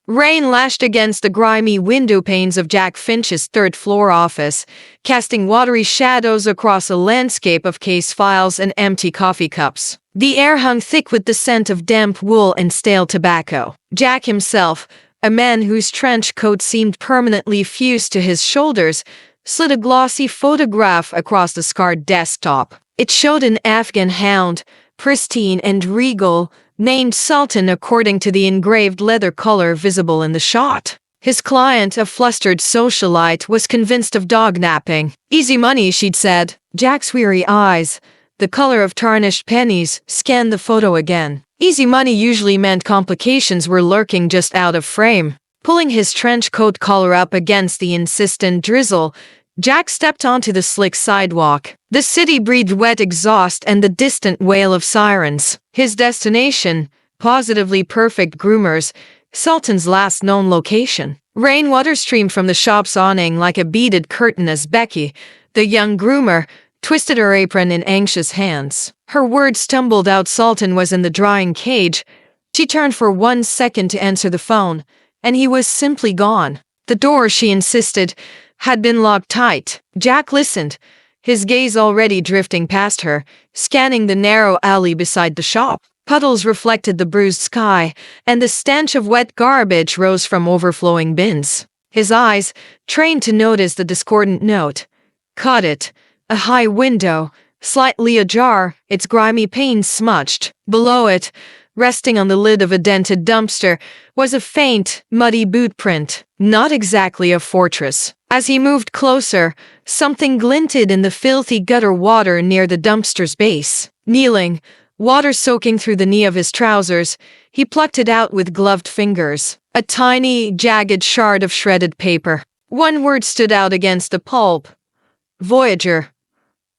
Rain lashed against the grimy window panes of Jack Finch's third-floor office, casting watery shadows across a landscape of case files and empty coffee cups. The air hung thick with the scent of damp wool and stale tobacco. Jack himself, a man whose trench coat seemed permanently fused to his shoulders, slid a glossy photograph across the scarred desktop. It showed an Afghan Hound, pristine and regal, named Sultan according to the engraved leather color visible in the shot. His client, a flustered socialite, was convinced of dognapping. Easy money, she'd said. Jack's weary eyes, the color of tarnished pennies, scanned the photo again. Easy money usually meant complications were lurking just out of frame. Pulling his trench coat collar up against the insistent drizzle, Jack stepped onto the slick sidewalk. The city breathed wet exhaust and the distant wail of sirens. His destination, positively perfect groomers, Sultan's last known location. Rainwater streamed from the shop's awning like a beaded curtain as Becky, the young groomer, twisted her apron in anxious hands. Her words stumbled out. Sultan was in the drying cage. She turned for 1 second to answer the phone, and he was simply gone. The door, she insisted, had been locked tight. Jack listened, his gaze already drifting past her, scanning the narrow alley beside the shop. Puddles reflected the bruised sky, and the stench of wet garbage rose from overflowing bins. His eyes, trained to notice the discordant note, caught it. A high window, slightly ajar, its grimy panes smudged. Below it, resting on the lid of a dented dumpster, was a faint, muddy boot print. Not exactly a fortress. As he moved closer, something glinted in the filthy gutter water near the dumpster's base. Kneeling, water soaking through the knee of his trousers, he plucked it out with gloved fingers. A tiny, jagged shard of shredded paper. One word stood out against the pulp. Voyager.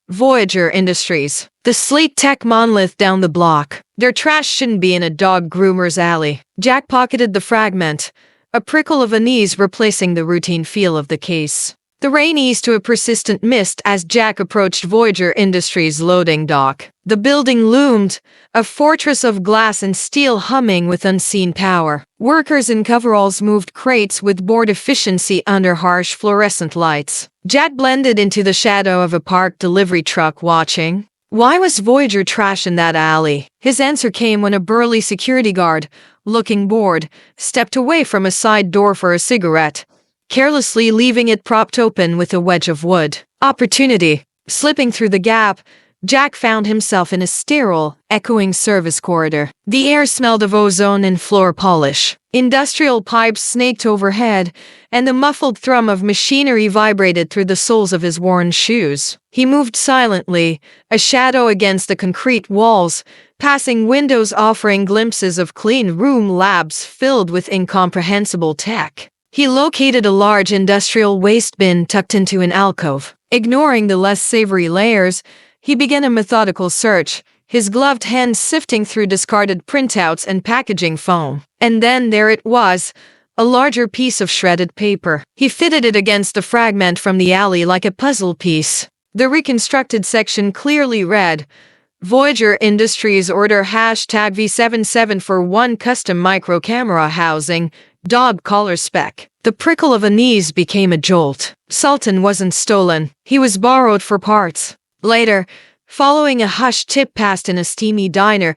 Voyager Industries. The sleek tech monolith down the block. Their trash shouldn't be in a dog groomer's alley. Jack pocketed the fragment, a prickle of unease replacing the routine feel of the case. The rain eased to a persistent mist as Jack approached Voyager Industries' loading dock. The building loomed, a fortress of glass and steel humming with unseen power. Workers in coveralls moved crates with board efficiency under harsh fluorescent lights. Jack blended into the shadow of a parked delivery truck watching. Why was Voyager trash in that alley? His answer came when a burly security guard, looking bored, stepped away from a side door for a cigarette, carelessly leaving it propped open with a wedge of wood. Opportunity. Slipping through the gap, Jack found himself in a sterile, echoing service corridor. The air smelled of ozone and floor polish. Industrial pipes snaked overhead, and the muffled thrum of machinery vibrated through the soles of his worn shoes. He moved silently, a shadow against the concrete walls, passing windows offering glimpses of clean room labs filled with incomprehensible tech. He located a large industrial waste bin tucked into an alcove. Ignoring the less savory layers, he began a methodical search, his gloved hands sifting through discarded printouts and packaging foam. And then there it was, a larger piece of shredded paper. He fitted it against the fragment from the alley like a puzzle piece. The reconstructed section clearly read, Voyager Industries order #V77 for 1 custom micro camera housing, dog collar spec. The prickle of unease became a jolt. Sultan wasn't stolen. He was borrowed for parts. Later, following a hushed tip passed in a steamy diner,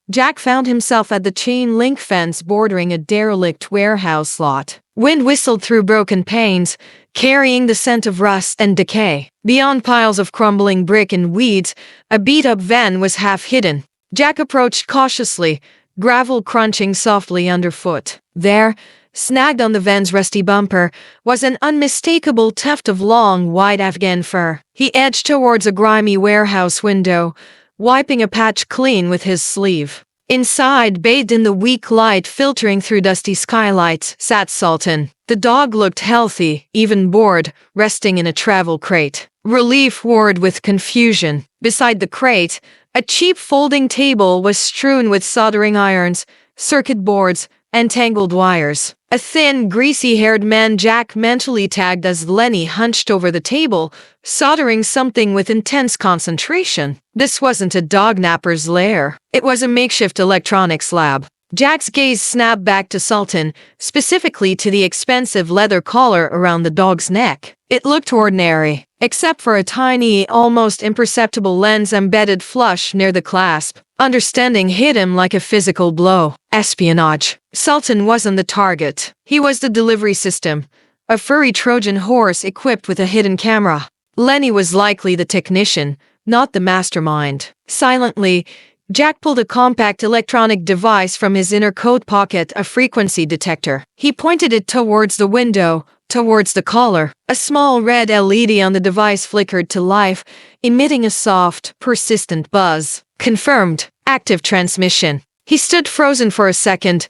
Jack found himself at the chain-link fence bordering a derelict warehouse lot. Wind whistled through broken panes, carrying the scent of rust and decay. Beyond piles of crumbling brick and weeds, a beat-up van was half hidden. Jack approached cautiously, gravel crunching softly underfoot. There, snagged on the van's rusty bumper, was an unmistakable tuft of long, white Afghan fur. He edged towards a grimy warehouse window, wiping a patch clean with his sleeve. Inside, bathed in the weak light filtering through dusty skylights, sat Sultan. The dog looked healthy, even bored, resting in a travel crate. Relief warred with confusion. Beside the crate, a cheap folding table was strewn with soldering irons, circuit boards, and tangled wires. A thin, greasy-haired man Jack mentally tagged as Lenny hunched over the table, soldering something with intense concentration. This wasn't a dognapper's lair. It was a makeshift electronics lab. Jack's gaze snapped back to Sultan, specifically to the expensive leather collar around the dog's neck. It looked ordinary, except for a tiny, almost imperceptible lens embedded flush near the clasp. Understanding hit him like a physical blow. Espionage. Sultan wasn't the target. He was the delivery system. A furry Trojan horse equipped with a hidden camera. Lenny was likely the technician, not the mastermind. Silently, Jack pulled a compact electronic device from his inner coat pocket, a frequency detector. He pointed it towards the window, towards the collar. A small red LED on the device flickered to life, emitting a soft, persistent buzz. Confirmed. Active transmission. He stood frozen for a second,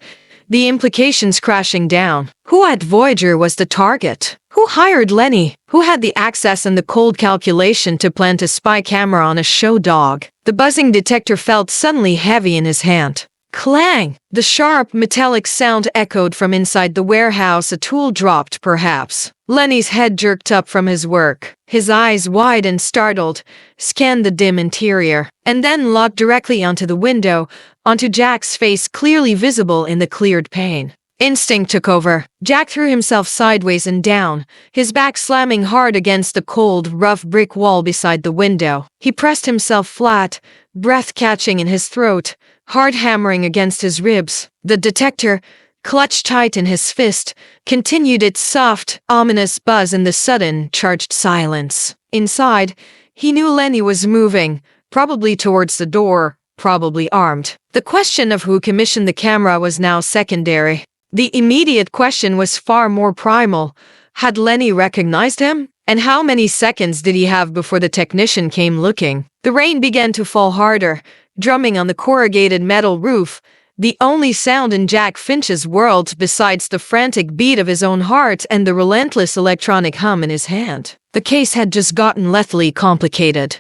the implications crashing down. Who at Voyager was the target? Who hired Lenny? Who had the access and the cold calculation to plant a spy camera on a show dog? The buzzing detector felt suddenly heavy in his hand. Clang! The sharp, metallic sound echoed from inside the warehouse. A tool dropped, perhaps. Lenny's head jerked up from his work. His eyes, wide and startled, scanned the dim interior, and then locked directly onto the window, onto Jack's face clearly visible in the cleared pane. Instinct took over. Jack threw himself sideways and down, his back slamming hard against the cold, rough brick wall beside the window. He pressed himself flat, breath catching in his throat, heart hammering against his ribs. The detector, clutched tight in his fist, continued its soft, ominous buzz in the sudden, charged silence. Inside, he knew Lenny was moving, probably towards the door, probably armed. The question of who commissioned the camera was now secondary. The immediate question was far more primal. Had Lenny recognized him? And how many seconds did he have before the technician came looking? The rain began to fall harder, drumming on the corrugated metal roof, the only sound in Jack Finch's world besides the frantic beat of his own heart and the relentless electronic hum in his hand. The case had just gotten lethally complicated.